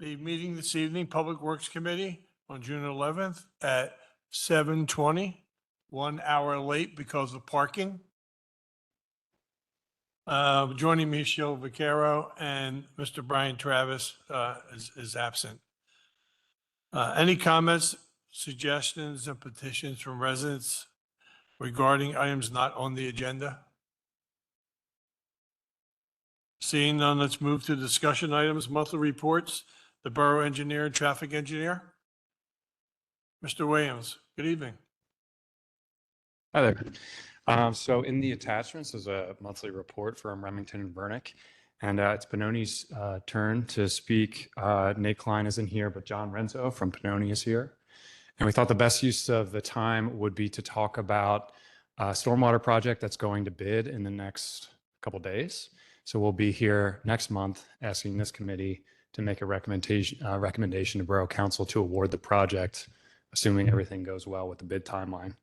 the meeting this evening, Public Works Committee on June 11th at 7:20, 1 hour late because of parking. Joining me is Sheila Vaquero, and Mr. Brian Travis is absent. Any comments, suggestions, and petitions from residents regarding items not on the agenda? Seeing none, let's move to discussion items, monthly reports, the borough engineer and traffic engineer. Mr. Williams, good evening. Hi there. So in the attachments is a monthly report from Remington and Vernick, and it's Pannoni's turn to speak. Nate Klein isn't here, but John Renzo from Pannoni is here. And we thought the best use of the time would be to talk about a stormwater project that's going to bid in the next couple days. So we'll be here next month asking this committee to make a recommendation to Borough Council to award the project, assuming everything goes well with the bid timeline.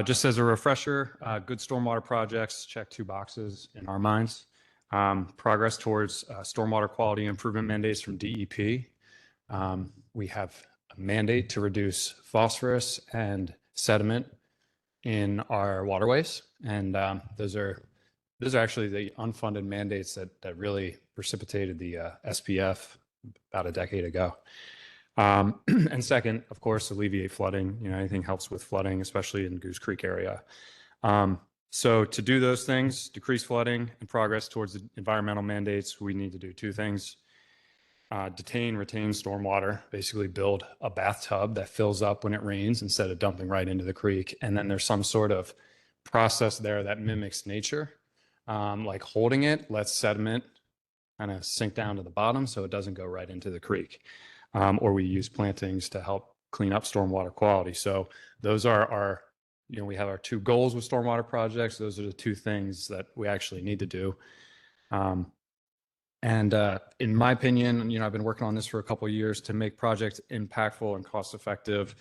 Just as a refresher, good stormwater projects check two boxes in our minds. Progress towards stormwater quality improvement mandates from DEP. We have a mandate to reduce phosphorus and sediment in our waterways, and those are actually the unfunded mandates that really precipitated the SPF about a decade ago. And second, of course, alleviate flooding. Anything helps with flooding, especially in Goose Creek area. So to do those things, decrease flooding and progress towards the environmental mandates, we need to do two things. Retain stormwater, basically build a bathtub that fills up when it rains instead of dumping right into the creek. And then there's some sort of process there that mimics nature, like holding it, lets sediment kind of sink down to the bottom so it doesn't go right into the creek. Or we use plantings to help clean up stormwater quality. So those are our, we have our two goals with stormwater projects. Those are the two things that we actually need to do. In my opinion, I've been working on this for a couple of years to make projects impactful and cost effective.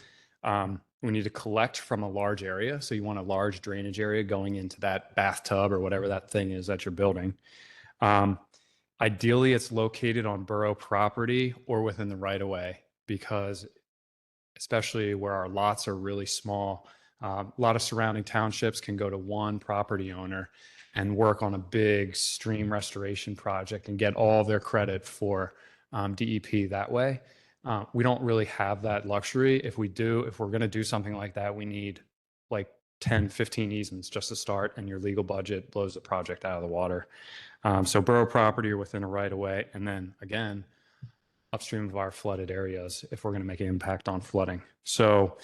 We need to collect from a large area. So you want a large drainage area going into that bathtub or whatever that thing is that you're building. Ideally, it's located on borough property or within the right of way, because especially where our lots are really small, a lot of surrounding townships can go to one property owner and work on a big stream restoration project and get all their credit for DEP that way. We don't really have that luxury. If we're going to do something like that, we need like 10, 15 easements just to start, and your legal budget blows the project out of the water. So borough property or within a right of way, and then again, upstream of our flooded areas if we're going to make an impact on flooding. So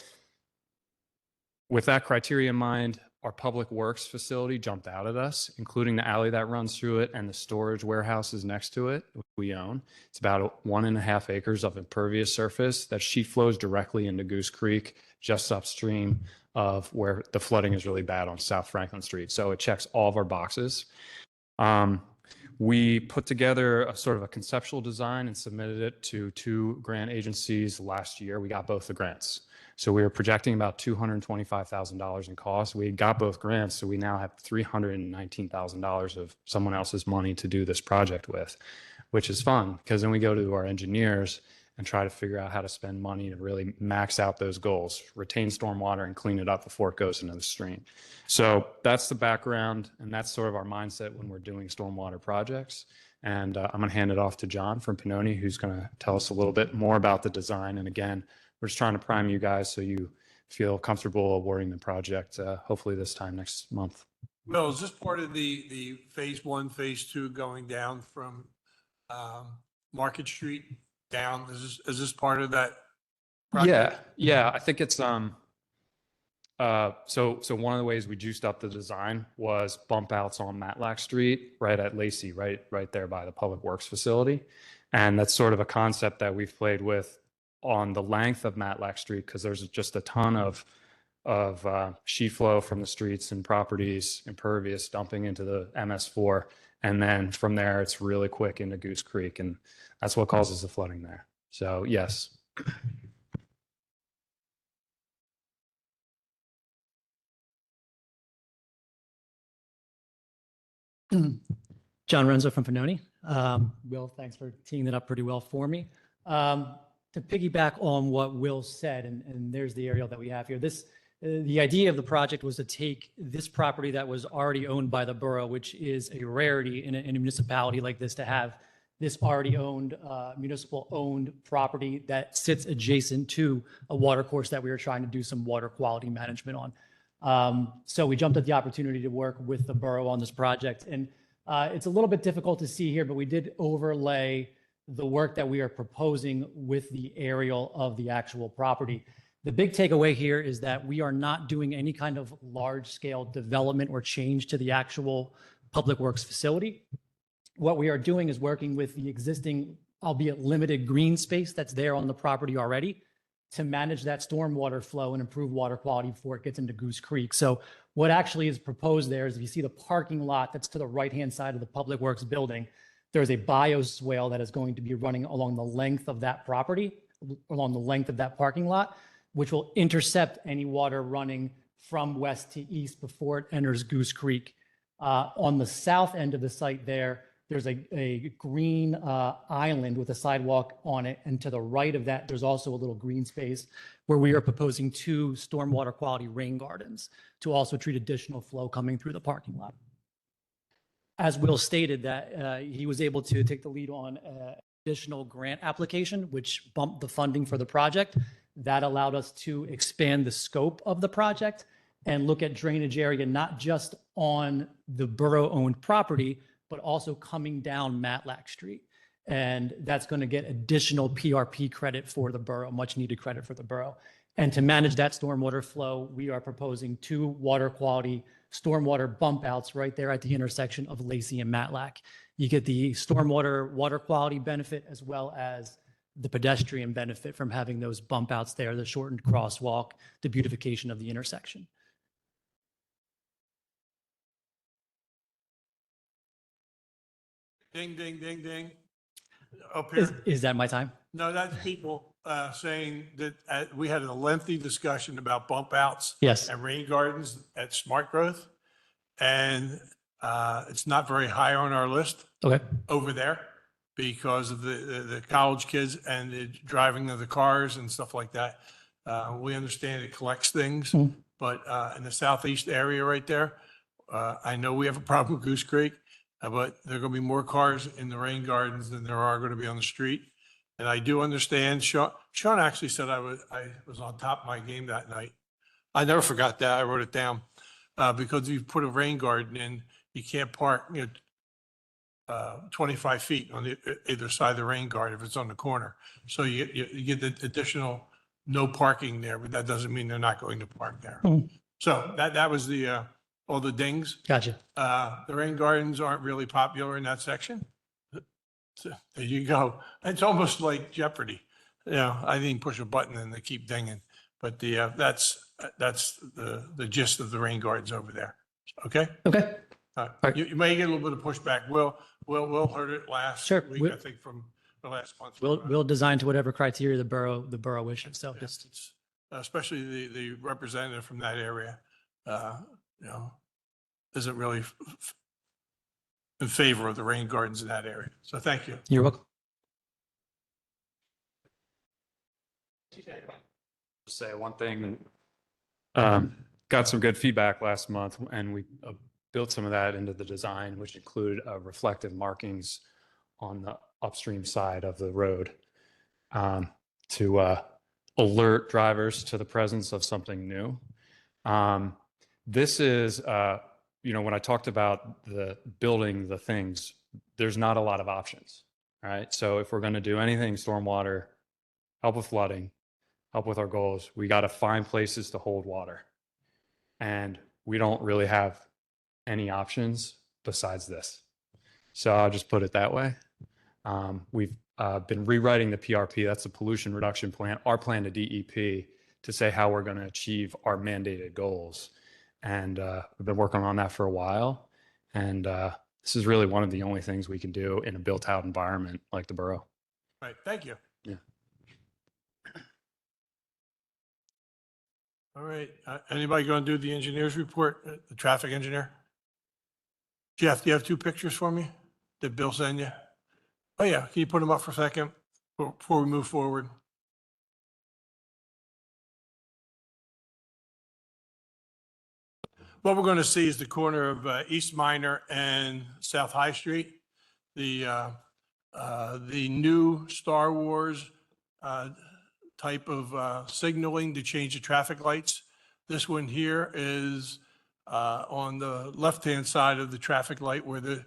with that criteria in mind, our public works facility jumped out at us, including the alley that runs through it and the storage warehouses next to it, which we own. It's about 1.5 acres of impervious surface that sheet flows directly into Goose Creek, just upstream of where the flooding is really bad on South Franklin Street. So it checks all of our boxes. We put together a sort of a conceptual design and submitted it to 2 grant agencies last year. We got both the grants. So we were projecting about $225,000 in costs. We got both grants, so we now have $319,000 of someone else's money to do this project with, which is fun, because then we go to our engineers and try to figure out how to spend money to really max out those goals, retain stormwater and clean it up before it goes into the stream. So that's the background, and that's sort of our mindset when we're doing stormwater projects. And I'm going to hand it off to John from Pannoni, who's going to tell us a little bit more about the design. And again, we're just trying to prime you guys so you feel comfortable awarding the project, hopefully this time next month. Well, is this part of the phase 1, phase 2 going down from Market Street down? Is this part of that project? Yeah. I think it's so one of the ways we juiced up the design was bump outs on Matlack Street, right at Lacey, right there by the Public Works facility. And that's sort of a concept that we've played with on the length of Matlack Street, because there's just a ton of sheet flow from the streets and properties, impervious, dumping into the MS4. And then from there, it's really quick into Goose Creek. And that's what causes the flooding there. So yes. John Renzo from Finoni. Will, thanks for teeing that up pretty well for me. To piggyback on what Will said, and there's the aerial that we have here. The idea of the project was to take this property that was already owned by the borough, which is a rarity in a municipality like this to have this already owned, municipal-owned property that sits adjacent to a water course that we were trying to do some water quality management on. So we jumped at the opportunity to work with the borough on this project. And it's a little bit difficult to see here, but we did overlay the work that we are proposing with the aerial of the actual property. The big takeaway here is that we are not doing any kind of large-scale development or change to the actual public works facility. What we are doing is working with the existing, albeit limited, green space that's there on the property already to manage that stormwater flow and improve water quality before it gets into Goose Creek. So what actually is proposed there is, if you see the parking lot that's to the right-hand side of the Public Works building, there's a bioswale that is going to be running along the length of that property, along the length of that parking lot, which will intercept any water running from west to east before it enters Goose Creek. On the south end of the site there's a green island with a sidewalk on it. And to the right of that, there's also a little green space where we are proposing 2 stormwater quality rain gardens to also treat additional flow coming through the parking lot. As Will stated, that he was able to take the lead on additional grant application, which bumped the funding for the project. That allowed us to expand the scope of the project and look at drainage area, not just on the borough-owned property, but also coming down Matlack Street. And that's going to get additional PRP credit for the borough, much needed credit for the borough. And to manage that stormwater flow, we are proposing 2 water quality stormwater bump outs right there at the intersection of Lacey and Matlack. You get the stormwater water quality benefit as well as the pedestrian benefit from having those bump outs there, the shortened crosswalk, the beautification of the intersection. Ding, ding, ding, ding. Up here. Is that my time? No, that's people saying that we had a lengthy discussion about bump outs Yes. and rain gardens at Smart Growth. And it's not very high on our list Okay. over there because of the college kids and the driving of the cars and stuff like that. We understand it collects things, but in the southeast area right there, I know we have a problem with Goose Creek. But there are going to be more cars in the rain gardens than there are going to be on the street. And I do understand, Sean actually said I was on top of my game that night. I never forgot that. I wrote it down. Because if you put a rain garden in, you can't park 25 feet on either side of the rain garden if it's on the corner. So you get the additional no parking there, but that doesn't mean they're not going to park there. So that was all the dings. Gotcha. The rain gardens aren't really popular in that section. So there you go. It's almost like Jeopardy. I didn't push a button and they keep dinging. But that's the gist of the rain gardens over there. Okay? Okay. Right. You may get a little bit of pushback. We'll heard it last Sure. week, I think, from the last month. We'll design to whatever criteria the borough wishes. So just It's, especially the representative from that area, isn't really in favor of the rain gardens in that area. So thank you. you're welcome. Say one thing. Got some good feedback last month, and we built some of that into the design, which included reflective markings on the upstream side of the road to alert drivers to the presence of something new. This is, when I talked about the building the things, there's not a lot of options, right? So if we're going to do anything stormwater, help with flooding, help with our goals, we got to find places to hold water. And we don't really have any options besides this. So I'll just put it that way. We've been rewriting the PRP, that's the pollution reduction plan, our plan to DEP, to say how we're going to achieve our mandated goals. And we've been working on that for a while. And this is really one of the only things we can do in a built out environment like the borough. Right. Thank you. Yeah. All right. Anybody going to do the engineer's report, the traffic engineer? Jeff, do you have 2 pictures for me? Did Bill send you? Oh, yeah. Can you put them up for a second before we move forward? What we're going to see is the corner of East Minor and South High Street. The new Star Wars type of signaling to change the traffic lights. This one here is on the left-hand side of the traffic light where the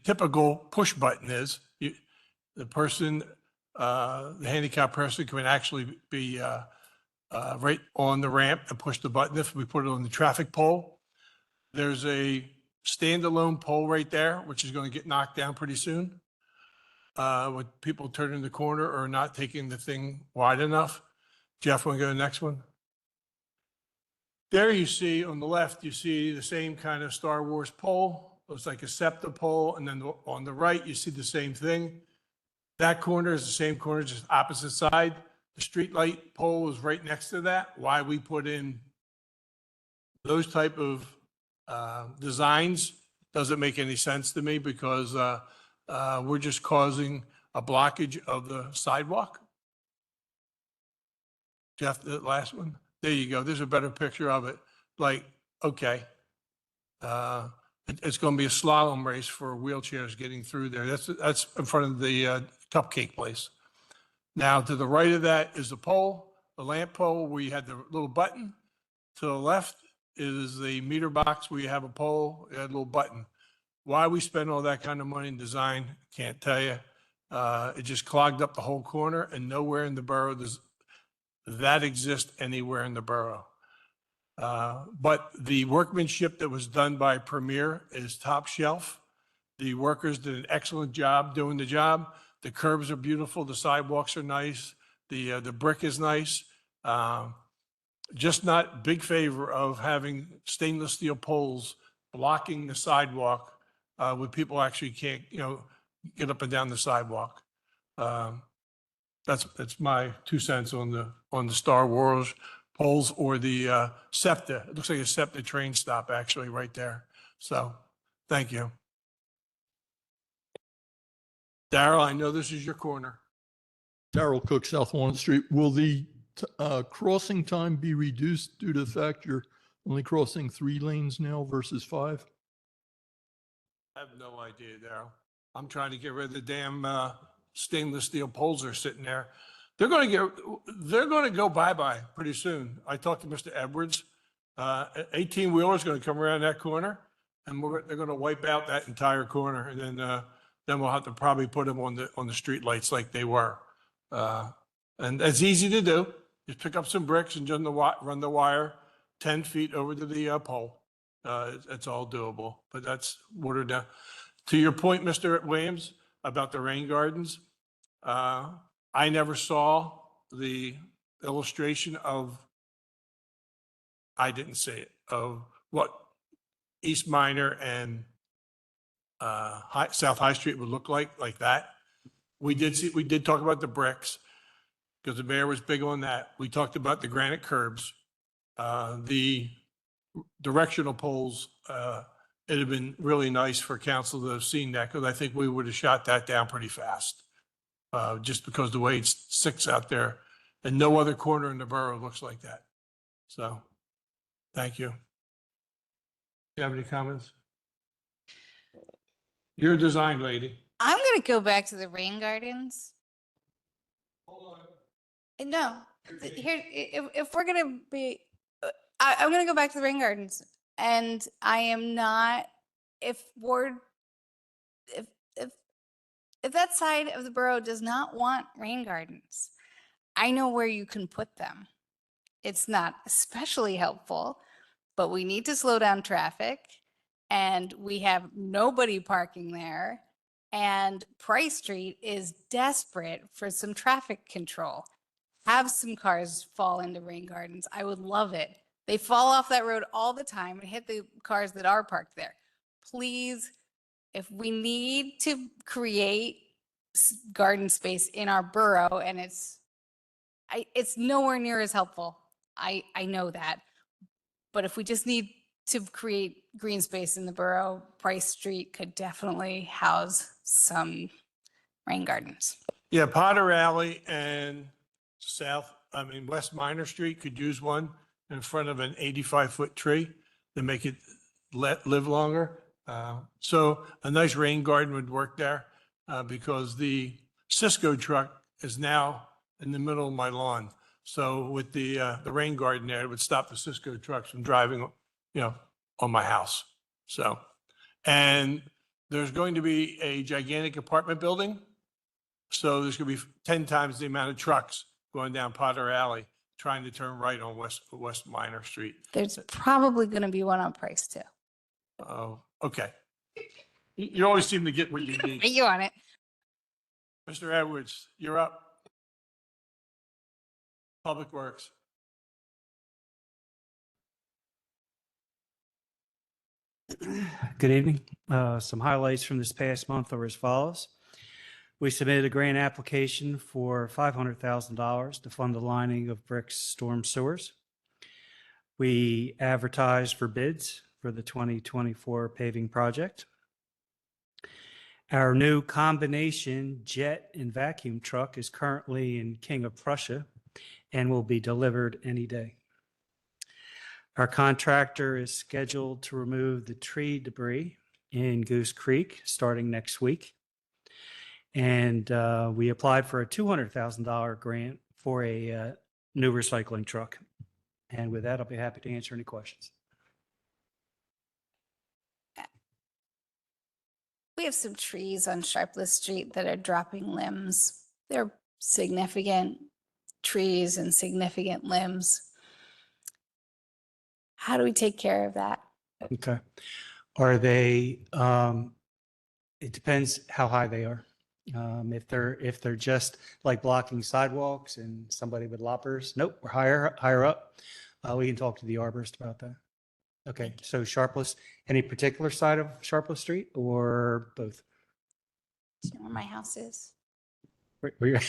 typical push button is. The person, the handicapped person can actually be right on the ramp and push the button if we put it on the traffic pole. There's a standalone pole right there, which is going to get knocked down pretty soon. With people turning the corner or not taking the thing wide enough. Jeff, want to go to the next one? There you see on the left, you see the same kind of Star Wars pole. Looks like a SEPTA pole. And then on the right, you see the same thing. That corner is the same corner, just opposite side. The street light pole is right next to that. Why we put in those type of designs doesn't make any sense to me because we're just causing a blockage of the sidewalk. Jeff, the last one. There you go. There's a better picture of it. Like, okay. It's going to be a slalom race for wheelchairs getting through there. That's in front of the cupcake place. Now, to the right of that is the pole, the lamp pole where you had the little button. To the left is the meter box where you have a pole, you had a little button. Why we spend all that kind of money in design, can't tell you. It just clogged up the whole corner and nowhere in the borough does that exist anywhere in the borough. But the workmanship that was done by Premier is top shelf. The workers did an excellent job doing the job. The curbs are beautiful. The sidewalks are nice. The brick is nice. Just not big favor of having stainless steel poles blocking the sidewalk where people actually can't, get up and down the sidewalk. That's my 2 cents on the Star Wars poles or the SEPTA. It looks like a SEPTA train stop actually right there. So, thank you. Darrell, I know this is your corner. Darrell Cook, South Walnut Street. Will the crossing time be reduced due to the fact you're only crossing 3 lanes now versus 5? I have no idea, Darrell. I'm trying to get rid of the damn stainless steel poles that are sitting there. They're going to go bye-bye pretty soon. I talked to Mr. Edwards. 18-wheeler is going to come around that corner and they're going to wipe out that entire corner. And then we'll have to probably put them on the street lights like they were. And it's easy to do. Just pick up some bricks and run the wire 10 feet over to the pole. It's all doable, but that's watered down. To your point, Mr. Williams, about the rain gardens, I never saw the illustration of, I didn't see it, of what East Minor and South High Street would look like that. We did talk about the bricks because the mayor was big on that. We talked about the granite curbs, the directional poles. It'd have been really nice for council to have seen that because I think we would have shot that down pretty fast. Just because the way it sits out there and no other corner in the borough looks like that. So, thank you. Do you have any comments? You're a design lady. I'm going to go back to the rain gardens. Hold on. No, here, if we're going to be, I'm going to go back to the rain gardens. And I am not, if that side of the borough does not want rain gardens, I know where you can put them. It's not especially helpful, but we need to slow down traffic and we have nobody parking there. And Price Street is desperate for some traffic control. Have some cars fall into rain gardens. I would love it. They fall off that road all the time and hit the cars that are parked there. Please, if we need to create garden space in our borough and it's nowhere near as helpful. I know that. But if we just need to create green space in the borough, Price Street could definitely house some rain gardens. Yeah, Potter Alley and West Minor Street could use one in front of an 85-foot tree to make it live longer. So a nice rain garden would work there because the Cisco truck is now in the middle of my lawn. So with the rain garden there, it would stop the Cisco trucks from driving, on my house. So, and there's going to be a gigantic apartment building. So there's going to be 10 times the amount of trucks going down Potter Alley, trying to turn right on West Minor Street. There's probably going to be one on Price too. Oh, okay. You always seem to get what you Are need. you on it? Mr. Edwards, you're up. Public Works. Good evening. Some highlights from this past month are as follows. We submitted a grant application for $500,000 to fund the lining of Brick's storm sewers. We advertised for bids for the 2024 paving project. Our new combination jet and vacuum truck is currently in King of Prussia and will be delivered any day. Our contractor is scheduled to remove the tree debris in Goose Creek starting next week. And we applied for a $200,000 grant for a new recycling truck. And with that, I'll be happy to answer any questions. We have some trees on Sharpless Street that are dropping limbs. They're significant trees and significant limbs. How do we take care of that? Okay. Are they, it depends how high they are. If they're just like blocking sidewalks and somebody with loppers, nope, we're higher up. We can talk to the arborist about that. Okay, so Sharpless, any particular side of Sharpless Street or both? Do you know where my house is? Where you're-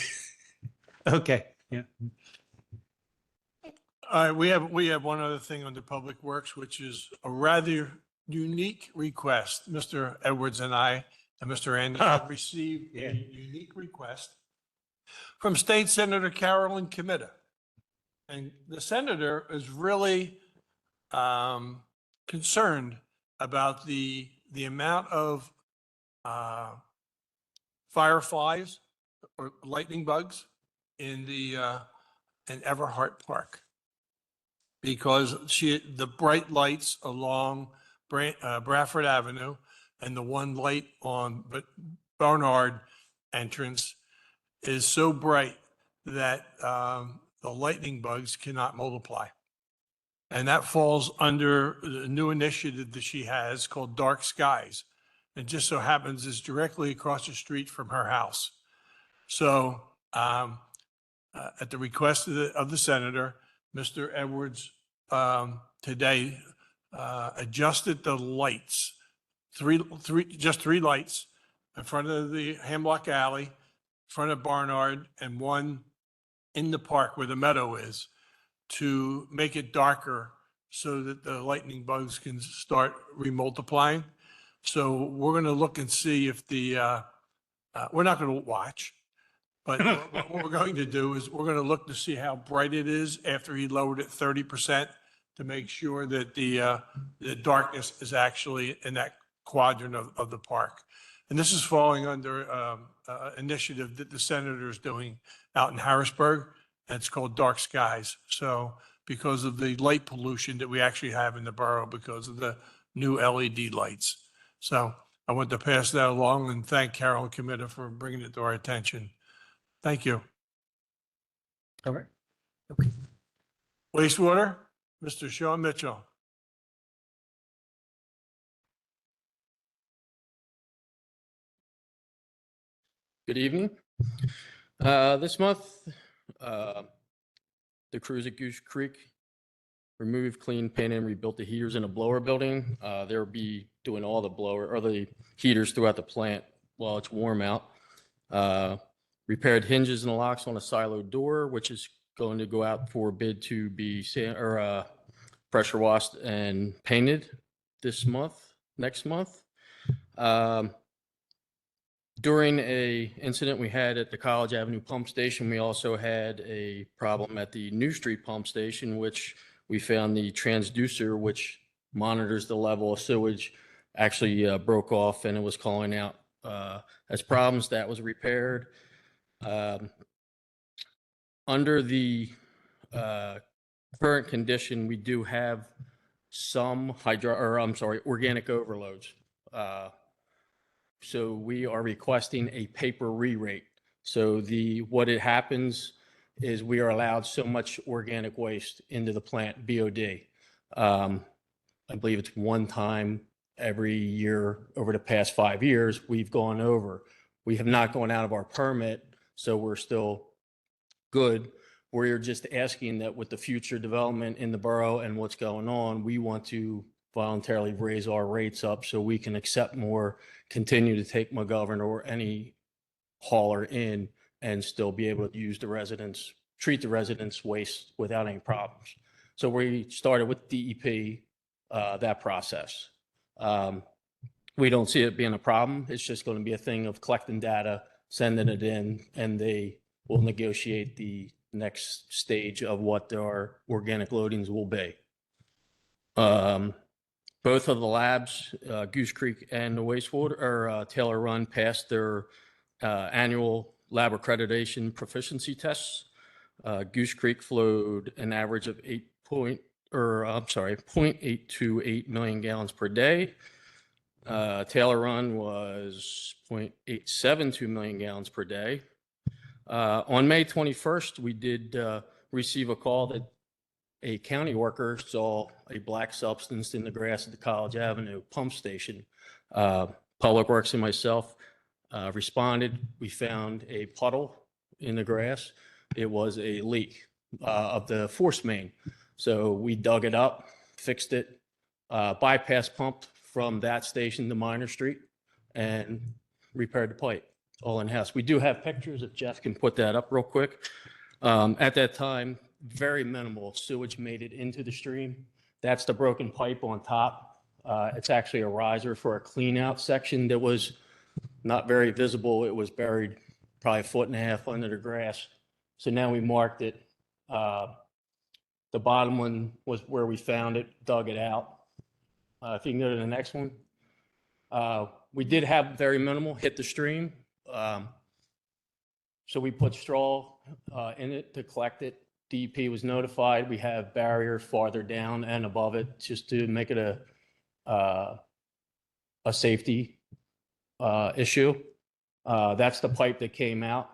Okay, yeah. All right, we have one other thing under Public Works, which is a rather unique request. Mr. Edwards and I and Mr. Anderson have received Yeah. a unique request from State Senator Carolyn Comita. And the senator is really concerned about the amount of fireflies or lightning bugs in in Everhart Park. Because the bright lights along Bradford Avenue and the one light on Barnard entrance is so bright that the lightning bugs cannot multiply. And that falls under the new initiative that she has called Dark Skies. It just so happens it's directly across the street from her house. So at the request of the senator, Mr. Edwards today adjusted the lights, just three lights in front of the Hemlock Alley, in front of Barnard, and one in the park where the meadow is, to make it darker so that the lightning bugs can start remultiplying. So we're going to look and see if we're not going to watch, but what we're going to do is we're going to look to see how bright it is after he lowered it 30% to make sure that the darkness is actually in that quadrant of the park. And this is falling under initiative that the senator is doing out in Harrisburg, and it's called Dark Skies. So because of the light pollution that we actually have in the borough because of the new LED lights. So I want to pass that along and thank Carolyn Comita for bringing it to our attention. Thank you. All right. Wastewater, Mr. Sean Mitchell. Good evening. This month, the crews at Goose Creek removed, cleaned, painted, and rebuilt the heaters in the blower building. They'll be doing all the heaters throughout the plant while it's warm out. Repaired hinges and locks on a silo door, which is going to go out for bid to be pressure washed and painted next month. During a incident we had at the College Avenue pump station, we also had a problem at the New Street pump station, which we found the transducer, which monitors the level of sewage, actually broke off and it was calling out as problems. That was repaired. Under the current condition, we do have some organic overloads. So we are requesting a paper re-rate. So what it happens is we are allowed so much organic waste into the plant, BOD. I believe it's one time every year over the past 5 years, we've gone over. We have not gone out of our permit, so we're still good. We're just asking that with the future development in the borough and what's going on, we want to voluntarily raise our rates up so we can accept more, continue to take McGovern or any hauler in and still be able to use treat the residents' waste without any problems. So we started with DEP, that process. We don't see it being a problem. It's just going to be a thing of collecting data, sending it in, and they will negotiate the next stage of what our organic loadings will be. Both of the labs, Goose Creek and the wastewater, or Taylor Run, passed their annual lab accreditation proficiency tests. Goose Creek flowed an average of 0.828 million gallons per day. Taylor Run was 0.872 million gallons per day. On May 21st, we did receive a call that a county worker saw a black substance in the grass at the College Avenue pump station. Public Works and myself responded. We found a puddle in the grass. It was a leak of the force main. So we dug it up, fixed it, bypass pumped from that station to Minor Street, and repaired the pipe all in-house. We do have pictures, if Jeff can put that up real quick. At that time, very minimal sewage made it into the stream. That's the broken pipe on top. It's actually a riser for a clean out section that was not very visible. It was buried probably 1.5 feet under the grass. So now we marked it. The bottom one was where we found it, dug it out. If you can go to the next one. We did have very minimal hit the stream. So we put straw in it to collect it. DEP was notified. We have barriers farther down and above it just to make it a safety issue. That's the pipe that came out.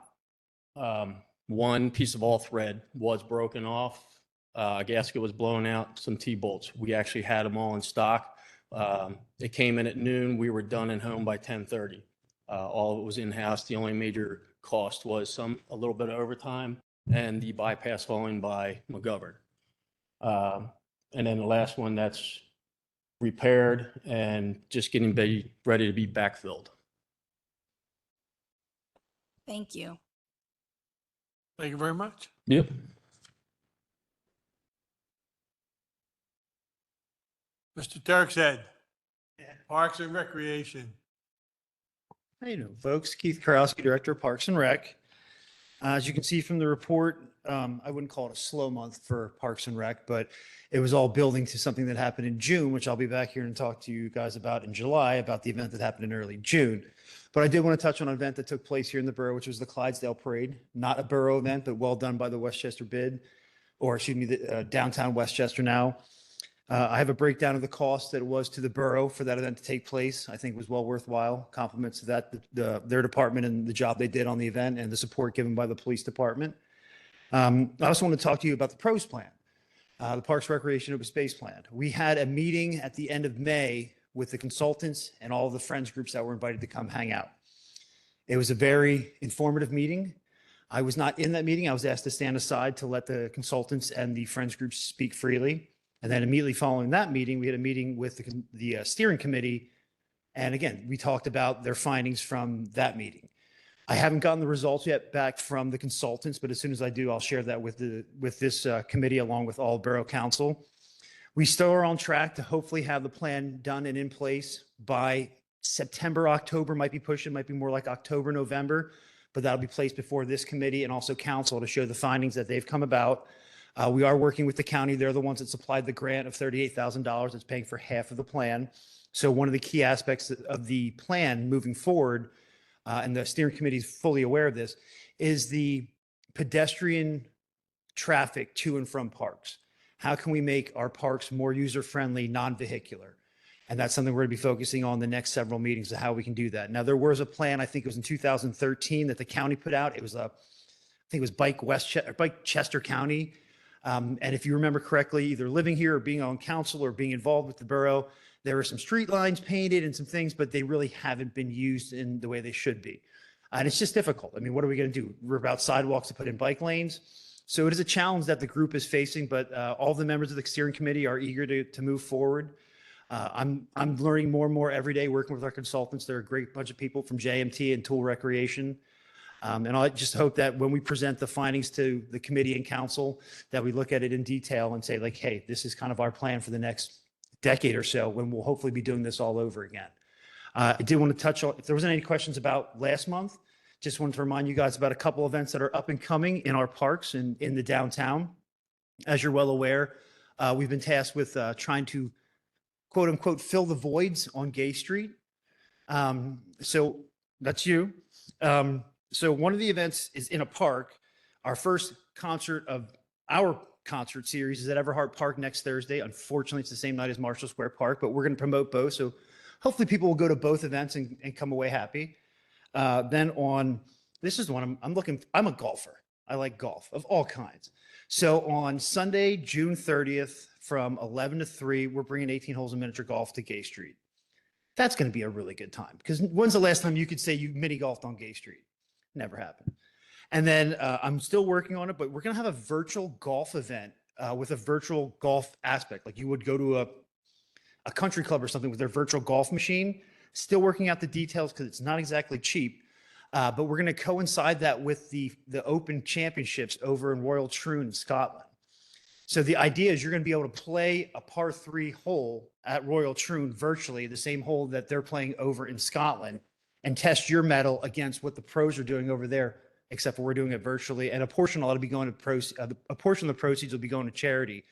One piece of all thread was broken off. A gasket was blown out, some T-bolts. We actually had them all in stock. It came in at noon. We were done and home by 10:30. All of it was in-house. The only major cost was a little bit of overtime and the bypass hauling by McGovern. And then the last one that's repaired and just getting ready to be backfilled. Thank you. Thank you very much. Yep. Mr. Turk's Parks and Recreation. How you doing, folks? Keith Karowski, Director of Parks and Rec. As you can see from the report, I wouldn't call it a slow month for Parks and Rec, but it was all building to something that happened in June, which I'll be back here and talk to you guys about in July, about the event that happened in early June. But I did want to touch on an event that took place here in the borough, which was the Clydesdale Parade. Not a borough event, but well done by the Westchester bid, or excuse me, the downtown Westchester now. I have a breakdown of the cost that it was to the borough for that event to take place. I think it was well worthwhile. Compliments to that, their department and the job they did on the event and the support given by the police department. I also want to talk to you about the PROS plan, the Parks, Recreation, Open Space Plan. We had a meeting at the end of May with the consultants and all the friends groups that were invited to come hang out. It was a very informative meeting. I was not in that meeting. I was asked to stand aside to let the consultants and the friends groups speak freely. And then immediately following that meeting, we had a meeting with the steering committee. And again, we talked about their findings from that meeting. I haven't gotten the results yet back from the consultants, but as soon as I do, I'll share that with this committee along with all borough council. We still are on track to hopefully have the plan done and in place by September, October, might be pushing, might be more like October, November, but that'll be placed before this committee and also council to show the findings that they've come about. We are working with the county. They're the ones that supplied the grant of $38,000 that's paying for half of the plan. So one of the key aspects of the plan moving forward, and the steering committee is fully aware of this, is the pedestrian traffic to and from parks. How can we make our parks more user-friendly, non-vehicular? And that's something we're going to be focusing on the next several meetings of how we can do that. Now, there was a plan, I think it was in 2013, that the county put out. It was I think it was Bike Chester County. And if you remember correctly, either living here or being on council or being involved with the borough, there were some street lines painted and some things, but they really haven't been used in the way they should be. And it's just difficult. I mean, what are we going to do? Rip out sidewalks to put in bike lanes? So it is a challenge that the group is facing, but all the members of the steering committee are eager to move forward. I'm learning more and more every day working with our consultants. They're a great bunch of people from JMT and Tool Recreation. And I just hope that when we present the findings to the committee and council, that we look at it in detail and say like, hey, this is kind of our plan for the next decade or so when we'll hopefully be doing this all over again. I did want to touch on, if there wasn't any questions about last month, just wanted to remind you guys about a couple events that are up and coming in our parks and in the downtown. As you're well aware, we've been tasked with trying to quote unquote fill the voids on Gay Street. So that's you. So one of the events is in a park. Our first concert of our concert series is at Everhart Park next Thursday. Unfortunately, it's the same night as Marshall Square Park, but we're going to promote both. So hopefully people will go to both events and come away happy. Then on, this is the one I'm a golfer. I like golf of all kinds. So on Sunday, June 30th from 11 to 3, we're bringing 18 holes of miniature golf to Gay Street. That's going to be a really good time because when's the last time you could say you mini golfed on Gay Street? Never happened. And then I'm still working on it, but we're going to have a virtual golf event with a virtual golf aspect. Like you would go to a country club or something with their virtual golf machine. Still working out the details because it's not exactly cheap. But we're going to coincide that with the Open Championships over in Royal Troon in Scotland. So the idea is you're going to be able to play a par 3 hole at Royal Troon virtually, the same hole that they're playing over in Scotland, and test your mettle against what the pros are doing over there, except for we're doing it virtually. And a portion ought to be going to a portion of the proceeds will be going to charity.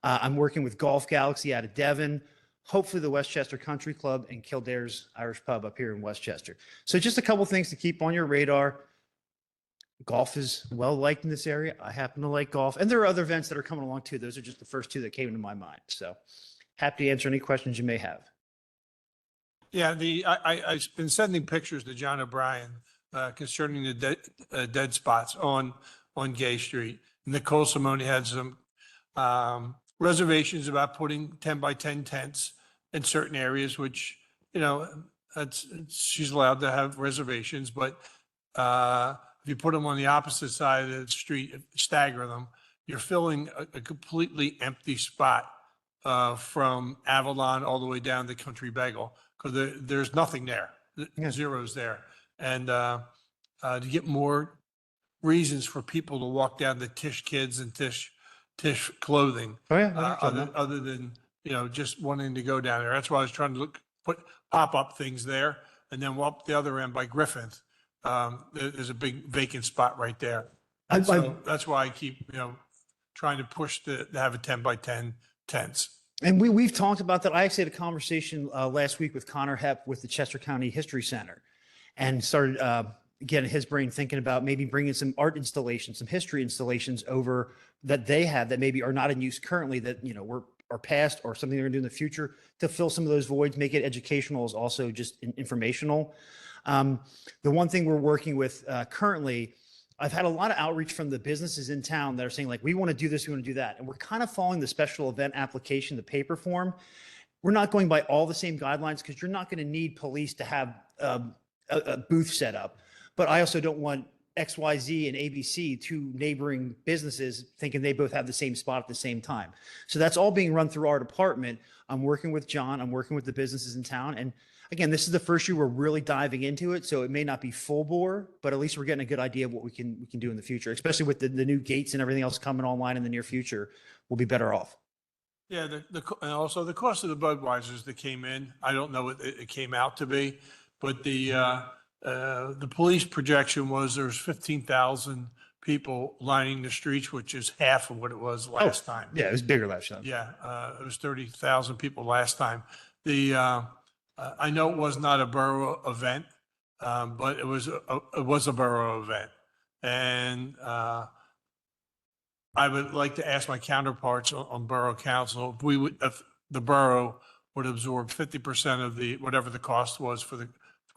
I'm working with Golf Galaxy out of Devon, hopefully the Westchester Country Club and Kildare's Irish Pub up here in Westchester. So just a couple things to keep on your radar. Golf is well liked in this area. I happen to like golf. And there are other events that are coming along too. Those are just the first two that came into my mind. So happy to answer any questions you may have. Yeah, I've been sending pictures to John O'Brien concerning the dead spots on Gay Street. Nicole Simone had some reservations about putting 10 by 10 tents in certain areas, which, you know, she's allowed to have reservations, but if you put them on the opposite side of the street, stagger them, you're filling a completely empty spot from Avalon all the way down to Country Bagel, because there's nothing there. Zero's there. And to get more reasons for people to walk down to Tish Kids and Tish Clothing, Oh yeah. other than, you know, just wanting to go down there. That's why I was trying to put pop-up things there. And then up the other end by Griffith, there's a big vacant spot right there. And so that's why I keep, you know, trying to push to have a 10 by 10 tents. And we've talked about that. I actually had a conversation last week with Connor Hepp with the Chester County History Center and started getting his brain thinking about maybe bringing some art installations, some history installations over that they have that maybe are not in use currently that, you know, are past or something they're going to do in the future to fill some of those voids, make it educational as also just informational. The one thing we're working with currently, I've had a lot of outreach from the businesses in town that are saying like, we want to do this, we want to do that. And we're kind of following the special event application, the paper form. We're not going by all the same guidelines because you're not going to need police to have a booth set up. But I also don't want XYZ and ABC, two neighboring businesses, thinking they both have the same spot at the same time. So that's all being run through our department. I'm working with John. I'm working with the businesses in town. And again, this is the first year we're really diving into it. So it may not be full bore, but at least we're getting a good idea of what we can do in the future, especially with the new gates and everything else coming online in the near future. We'll be better off. Yeah, and also the cost of the Budweisers that came in, I don't know what it came out to be, but the police projection was there was 15,000 people lining the streets, which is half of what it was last time. Yeah, it was bigger last time. Yeah, it was 30,000 people last time. I know it was not a borough event, but it was a borough event. And I would like to ask my counterparts on Borough Council, if the borough would absorb 50% of whatever the cost was for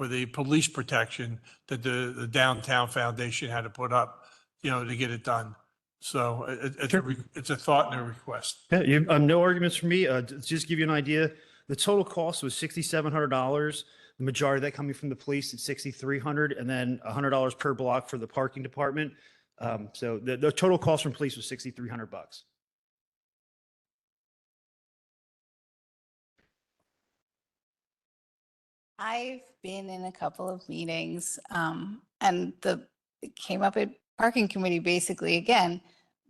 the police protection that the downtown foundation had to put up, to get it done. So it's a thought and a request. Yeah, no arguments from me. Just give you an idea. The total cost was $6,700. The majority of that coming from the police at $6,300, and then $100 per block for the parking department. So the total cost from police was $6,300. I've been in a couple of meetings, and it came up at parking committee, basically, again,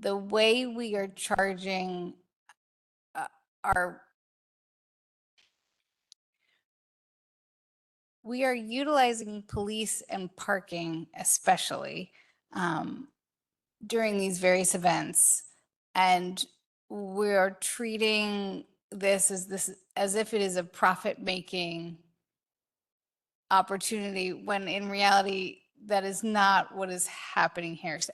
the way we are charging we are utilizing police and parking especially during these various events. And we're treating this as if it is a profit-making opportunity, when in reality, that is not what is happening here. So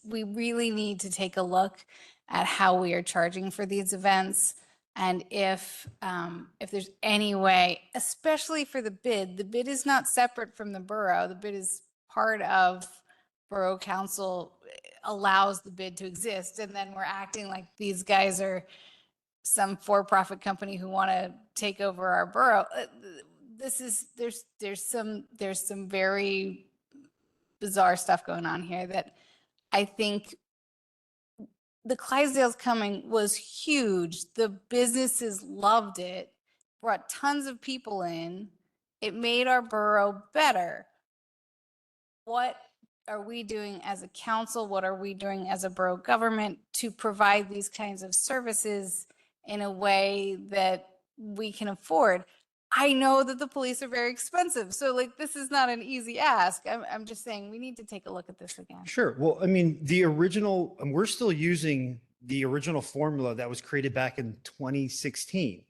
we really need to take a look at how we are charging for these events. And if there's any way, especially for the bid is not separate from the borough. The bid is part of Borough Council, allows the bid to exist. And then we're acting like these guys are some for-profit company who want to take over our borough. There's some very bizarre stuff going on here that I think the Clydesdales coming was huge. The businesses loved it, brought tons of people in. It made our borough better. What are we doing as a council? What are we doing as a borough government to provide these kinds of services in a way that we can afford? I know that the police are very expensive, so this is not an easy ask. I'm just saying we need to take a look at this again. Sure. Well, I mean, the original, and we're still using the original formula that was created back in 2016.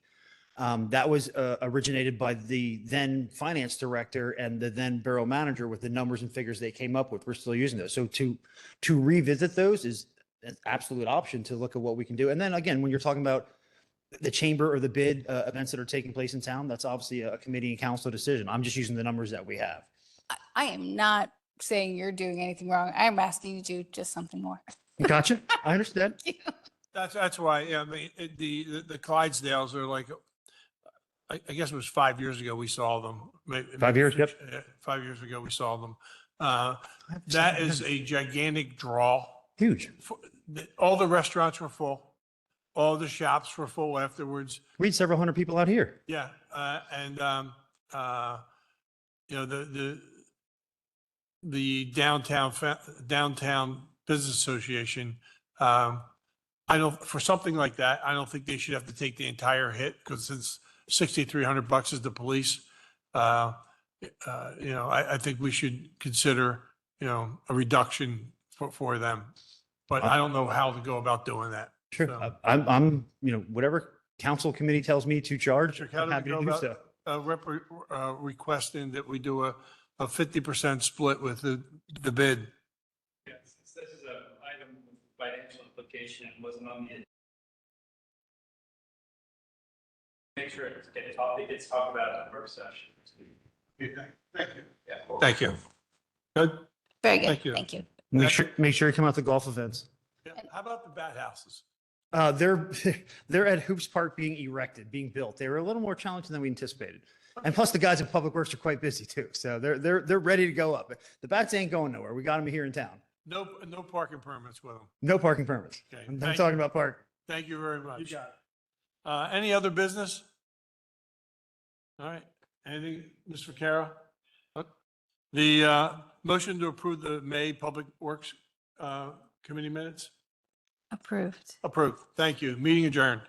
That was originated by the then finance director and the then borough manager with the numbers and figures they came up with. We're still using those. So to revisit those is an absolute option to look at what we can do. And then again, when you're talking about the chamber or the bid events that are taking place in town, that's obviously a committee and council decision. I'm just using the numbers that we have. I am not saying you're doing anything wrong. I'm asking you to do just something more. Gotcha. I understand. That's why, I mean, the Clydesdales are like, I guess it was 5 years ago we saw them. 5 years, yep. 5 years ago we saw them. That is a gigantic draw. Huge. All the restaurants were full. All the shops were full afterwards. We had several hundred people out here. Yeah, the downtown business association. For something like that, I don't think they should have to take the entire hit, because since $6,300 is the police, I think we should consider, a reduction for them. But I don't know how to go about doing that. Sure. So- I'm, whatever council committee tells me to charge, Mr. Keller, I'm happy to go do about- so. Requesting that we do a 50% split with the bid. Yes, since this is an item of financial implication, it wasn't on the. Make sure it gets talked about in the work session. Thank you. Yeah. Thank you. Good. Very good. Thank you. Thank you. Make sure you come out to golf events. Yeah, how about the bat houses? They're at Hoops Park being erected, being built. They were a little more challenging than we anticipated. And plus the guys at Public Works are quite busy too. So they're ready to go up. The bats ain't going nowhere. We got them here in town. No parking permits with them. No parking permits. Okay, I'm thank talking you. about park. Thank you very much. You got Any other business? All right, anything, Mr. Vaccaro? The motion to approve the May Public Works Committee minutes? Approved. Approved. Thank you. Meeting adjourned.